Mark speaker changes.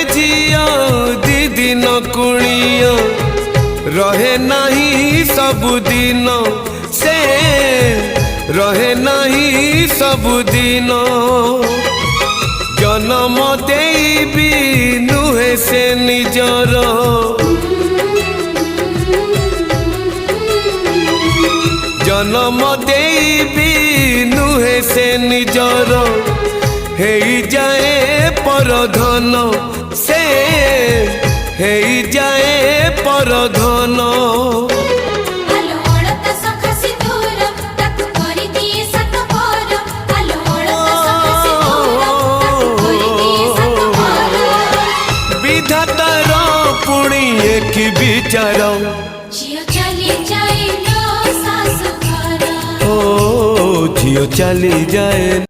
Speaker 1: झिया दी दिन कुणिया रहे नहीं सबुदिन से रहे नहीं सबुदिन जन्म देवी नुहे से निजर जन्म देवी नुहे से निजर हे जाए परधन से हे जाए परधन विधातार पुणी एक विचार ओ झियो चली जाए।